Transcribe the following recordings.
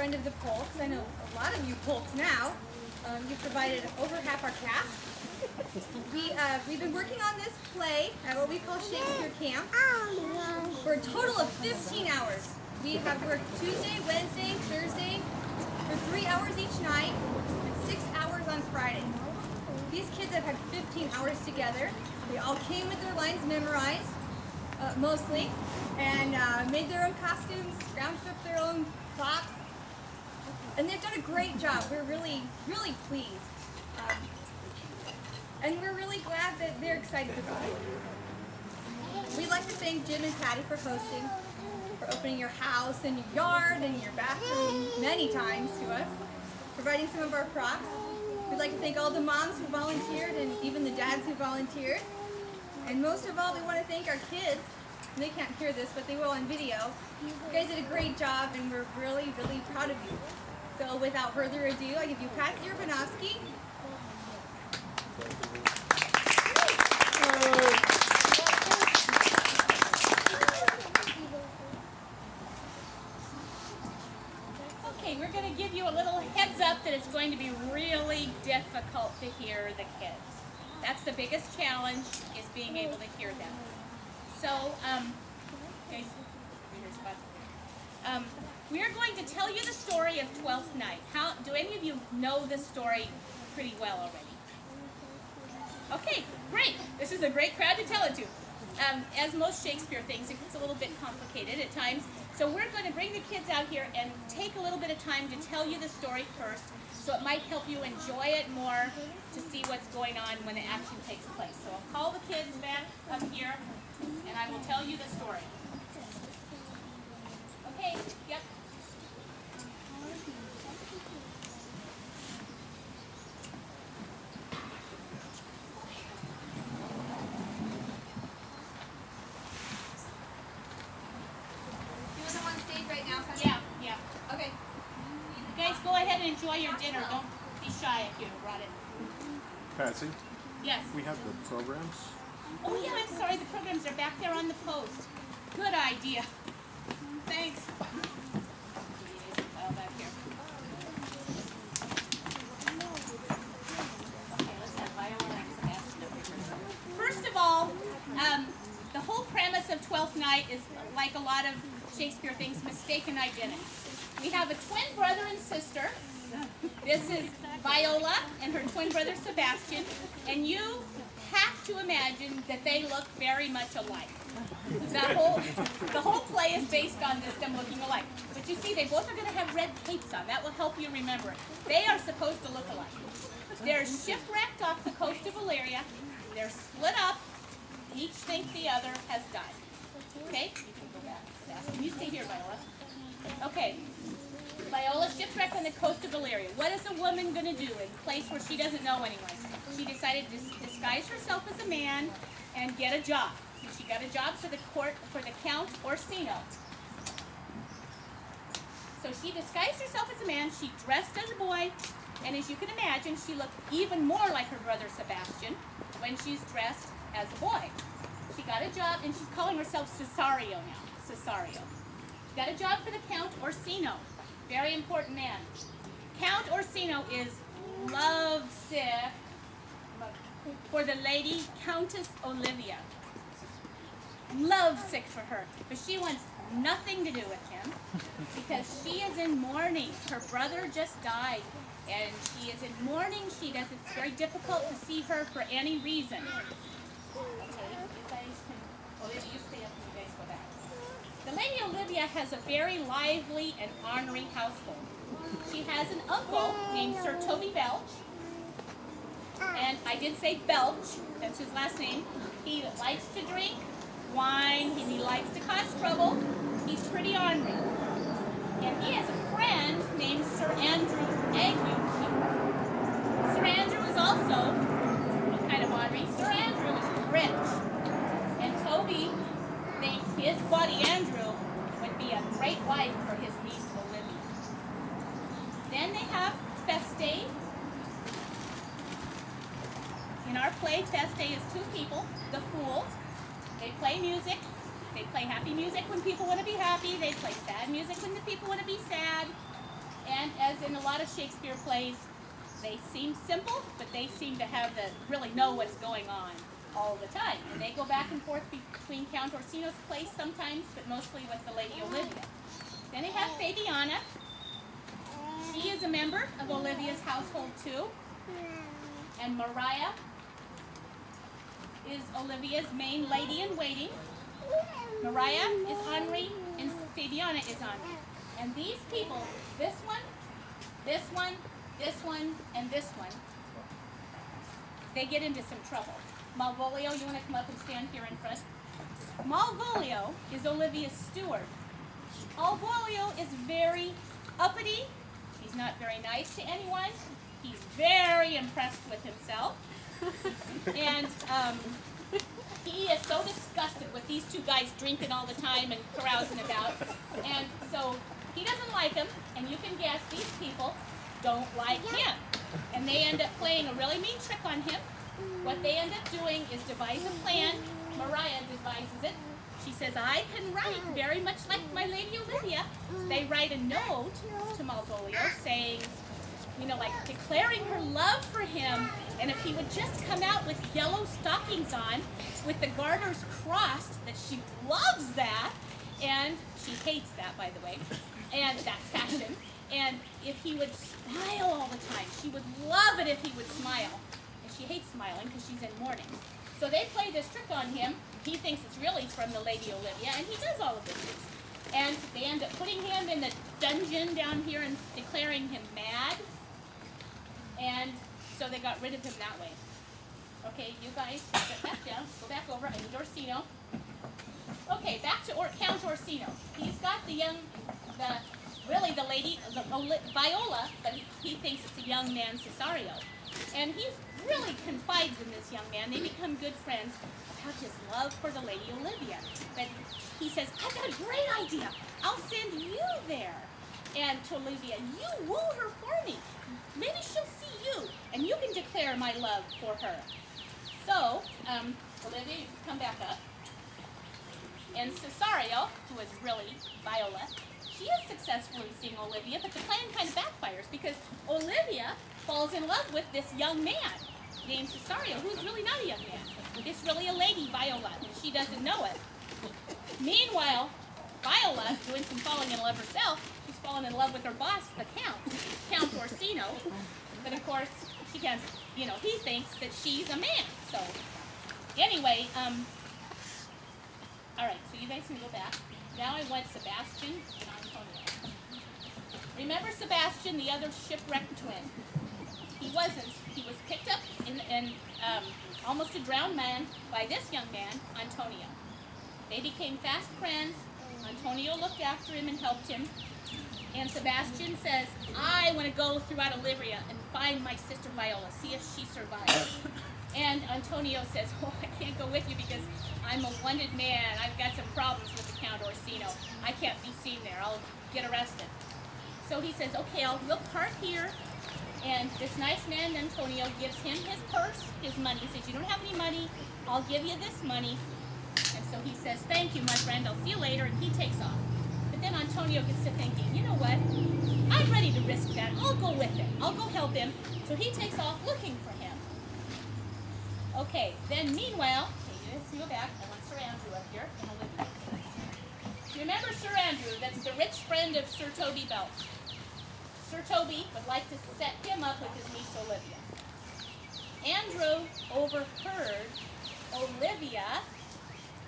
friend of the Polks. I know a lot of you Polks now. You've provided over half our cast. We've been working on this play at what we call Shakespeare Camp for a total of 15 hours. We have worked Tuesday, Wednesday, Thursday for 3 hours each night and 6 hours on Friday. These kids have had 15 hours together. They all came with their lines memorized, mostly, and made their own costumes, scrounged up their own props, and they've done a great job. We're really, really pleased. And we're really glad that they're excited about it. We'd like to thank Jim and Patty for hosting, for opening your house and your yard and your bathroom many times to us, providing some of our props. We'd like to thank all the moms who volunteered and even the dads who volunteered. And most of all, we want to thank our kids. They can't hear this, but they will on video. You guys did a great job, and we're really, really proud of you. So without further ado, I give you Pat Urbanowski. Okay, we're going to give you a little heads up that it's going to be really difficult to hear the kids. That's the biggest challenge, is being able to hear them. So, guys, we are going to tell you the story of Twelfth Night. Do any of you know this story pretty well already? Okay, great. This is a great crowd to tell it to. As most Shakespeare things, it gets a little bit complicated at times. So we're going to bring the kids out here and take a little bit of time to tell you the story first, so it might help you enjoy it more to see what's going on when the action takes place. So I'll call the kids back up here, and I will tell you the story. Okay, yep. Yeah. Okay. You guys go ahead and enjoy your dinner. Don't be shy if you brought it. Patsy, Yes. we have the programs. Oh yeah, I'm sorry. The programs are back there on the post. Good idea. Thanks. File back here. Okay, let's have Viola and Sebastian up here. First of all, the whole premise of Twelfth Night is, like a lot of Shakespeare things, mistaken identity. We have a twin brother and sister. This is Viola and her twin brother Sebastian, and you have to imagine that they look very much alike. The whole play is based on them looking alike. But you see, they both are going to have red capes on. That will help you remember it. They are supposed to look alike. They're shipwrecked off the coast of Illyria. They're split up. Each think the other has died. Okay? You can go back. You stay here, Viola. Okay. Viola shipwrecked on the coast of Illyria. What is a woman going to do in a place where she doesn't know anyone? She decided to disguise herself as a man and get a job. She got a job for the court, for the Count Orsino. So she disguised herself as a man, she dressed as a boy, and as you can imagine, she looked even more like her brother Sebastian when she's dressed as a boy. She got a job, and she's calling herself Cesario now. Cesario. Got a job for the Count Orsino. Very important man. Count Orsino is lovesick for the lady Countess Olivia. Lovesick for her. But she wants nothing to do with him because she is in mourning. Her brother just died, and she is in mourning. It's very difficult to see her for any reason. Okay, you guys can, Olivia, you stay up and you guys go back. The Lady Olivia has a very lively and ornery household. She has an uncle named Sir Toby Belch, and I did say Belch, that's his last name. He likes to drink wine, and he likes to cause trouble. He's pretty ornery. And he has a friend named Sir Andrew Agnew. Sir Andrew is also kind of ornery. Sir Andrew is rich, and Toby thinks his buddy Andrew would be a great wife for his niece Olivia. Then they have Feste. In our play, Feste is two people, the fools. They play music. They play happy music when people want to be happy. They play sad music when the people want to be sad. in a lot of Shakespeare plays, they seem simple, but they seem to have really know what's going on all the time. And they go back and forth between Count Orsino's place sometimes, but mostly with the Lady Olivia. Then they have Fabiana. She is a member of Olivia's household too. And Maria is Olivia's main lady-in-waiting. Maria is Henri, and Fabiana is Henri. And these people, this one, this one, this one, and this one, they get into some trouble. Malvolio, you want to come up and stand here in front? Malvolio is Olivia's steward. Malvolio is very uppity. He's not very nice to anyone. He's very impressed with himself. And he is so disgusted with these two guys drinking all the time and carousing about. And so he doesn't like them, and you can guess these people don't like him. And they end up playing a really mean trick on him. What they end up doing is devise a plan. Maria devises it. She says, I can write very much like my Lady Olivia. They write a note to Malvolio saying, you know, like declaring her love for him, and if he would just come out with yellow stockings on, with the garters crossed, that she loves that, and she hates that, by the way, and that fashion, and if he would smile all the time. She would love it if he would smile, and she hates smiling because she's in mourning. So they play this trick on him. He thinks it's really from the Lady Olivia, and he does all of this. And they end up putting him in the dungeon down here and declaring him mad. And so they got rid of him that way. Okay, you guys, get back down, go back over, and Orsino. Okay, back to Count Orsino. He's got the lady, Viola, but he thinks it's a young man, Cesario. And he really confides in this young man. They become good friends about his love for the Lady Olivia. But he says, I've got a great idea. I'll send you there. And to Olivia, you woo her for me. Maybe she'll see you, and you can declare my love for her. So, Olivia, you can come back up. And Cesario, who is really Viola, she is successful in seeing Olivia, but the plan kind of backfires because Olivia falls in love with this young man named Cesario, who's really not a young man. It's really a lady, Viola, and she doesn't know it. Meanwhile, Viola, doing some falling in love herself, she's fallen in love with her boss, the Count Orsino. But of course, she can't, you know, he thinks that she's a man. So, anyway, all right, so you guys can go back. Now I want Sebastian and Antonio. Remember Sebastian, the other shipwrecked twin? He wasn't. He was picked up in almost a drowned man by this young man, Antonio. They became fast friends. Antonio looked after him and helped him. And Sebastian says, I want to go throughout Olivia and find my sister Viola, see if she survives. And Antonio says, oh, I can't go with you because I'm a wanted man. I've got some problems with the Count Orsino. I can't be seen there. I'll get arrested. So he says, okay, we'll part here. And this nice man, Antonio, gives him his purse, his money. He says, you don't have any money. I'll give you this money. And so he says, thank you, my friend. I'll see you later. And he takes off. But then Antonio gets to thinking, you know what? I'm ready to risk that. I'll go with him. I'll go help him. So he takes off looking for him. Okay, then meanwhile, okay, let's go back. I want Sir Andrew up here. And Olivia. Do you remember Sir Andrew? That's the rich friend of Sir Toby Belt. Sir Toby would like to set him up with his niece Olivia. Andrew overheard Olivia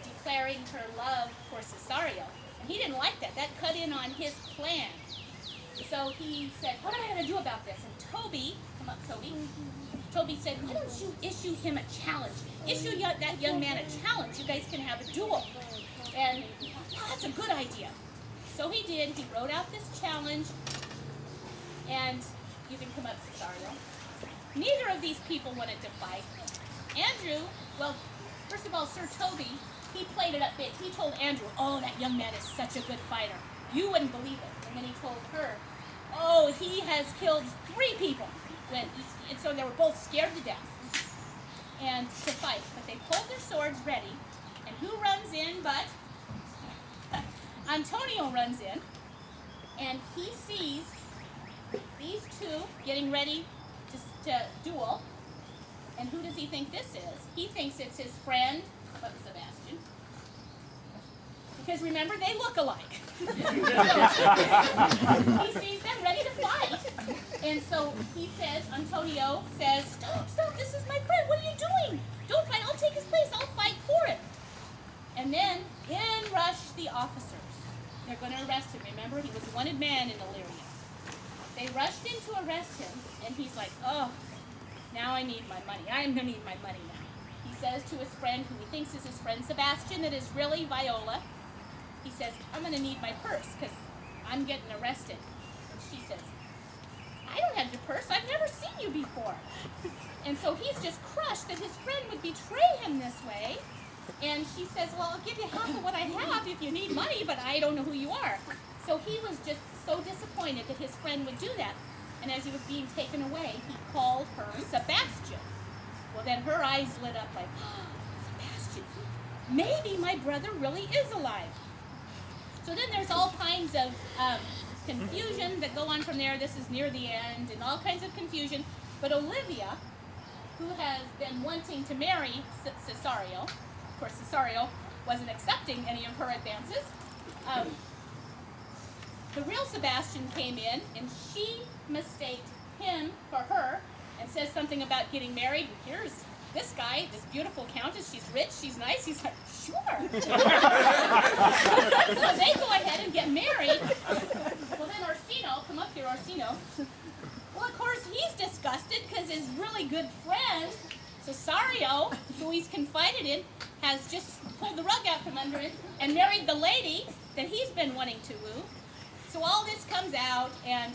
declaring her love for Cesario. And he didn't like that. That cut in on his plan. So he said, what am I going to do about this? And Toby, come up Toby. Toby said, why don't you issue him a challenge? Issue that young man a challenge. You guys can have a duel. And oh, that's a good idea. So he did. He wrote out this challenge. And you can come up, Cesario. Neither of these people wanted to fight. Andrew, well, first of all, Sir Toby, he played it up big. He told Andrew, oh, that young man is such a good fighter. You wouldn't believe it. And then he told her, oh, he has killed 3 people. And so they were both scared to death and to fight. But they pulled their swords ready. And who runs in but Antonio runs in. And he sees these two getting ready to duel. And who does he think this is? He thinks it's his friend, Sebastian. Because remember, they look alike. He sees them ready to fight. And so he says, Antonio says, stop, this is my friend. What are you doing? Don't fight, I'll take his place. I'll fight for him. And then in rush the officers. They're going to arrest him. Remember, he was a wanted man in Illyria. They rushed in to arrest him, and he's like, oh, now I need my money. I am going to need my money now. He says to his friend, who he thinks is his friend Sebastian, that is really Viola, he says, I'm going to need my purse because I'm getting arrested. And she says, I don't have your purse. I've never seen you before. And so he's just crushed that his friend would betray him this way. And she says, well, I'll give you half of what I have if you need money, but I don't know who you are. So he was just so disappointed that his friend would do that. And as he was being taken away, he called her Sebastian. Well, then her eyes lit up like, oh, Sebastian, maybe my brother really is alive. So then there's all kinds of confusion that go on from there. This is near the end, and all kinds of confusion. But Olivia, who has been wanting to marry Cesario, of course Cesario wasn't accepting any of her advances, the real Sebastian came in, and she mistaked him for her and says something about getting married. Here's this guy, this beautiful countess, she's rich, she's nice. He's like, sure. So they go ahead and get married. Well, then Orsino, come up here, Orsino. Well, of course, he's disgusted because his really good friend, Cesario, who he's confided in, has just pulled the rug out from under him and married the lady that he's been wanting to woo. So all this comes out, and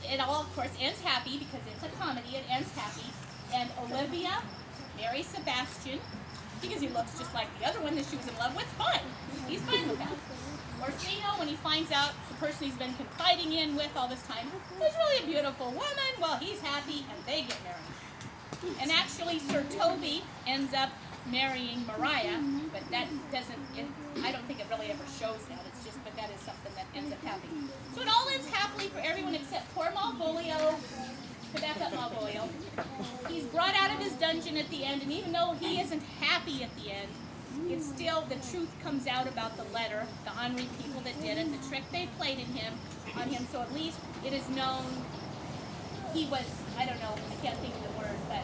it all, of course, ends happy because it's a comedy. It ends happy. And Olivia marries Sebastian because he looks just like the other one that she was in love with. Fine. He's fine with that. Orsino, when he finds out the person he's been confiding in with all this time is really a beautiful woman, well, he's happy, and they get married. And actually, Sir Toby ends up marrying Maria, but that doesn't, I don't think it really ever shows that. It's just, but that is something that ends up happening. So it all ends happily for everyone except poor Malvolio. To back up Malvolio. He's brought out of his dungeon at the end, and even though he isn't happy at the end, it's still, the truth comes out about the letter, the Henri people that did it, the trick they played on him, so at least it is known he was, I don't know, I can't think of the word, but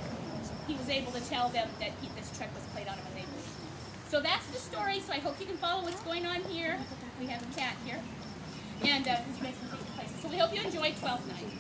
he was able to tell them that this trick was played on him and they believed him. So that's the story, so I hope you can follow what's going on here. We have a cat here. And he makes some places. So we hope you enjoyed 12th Night.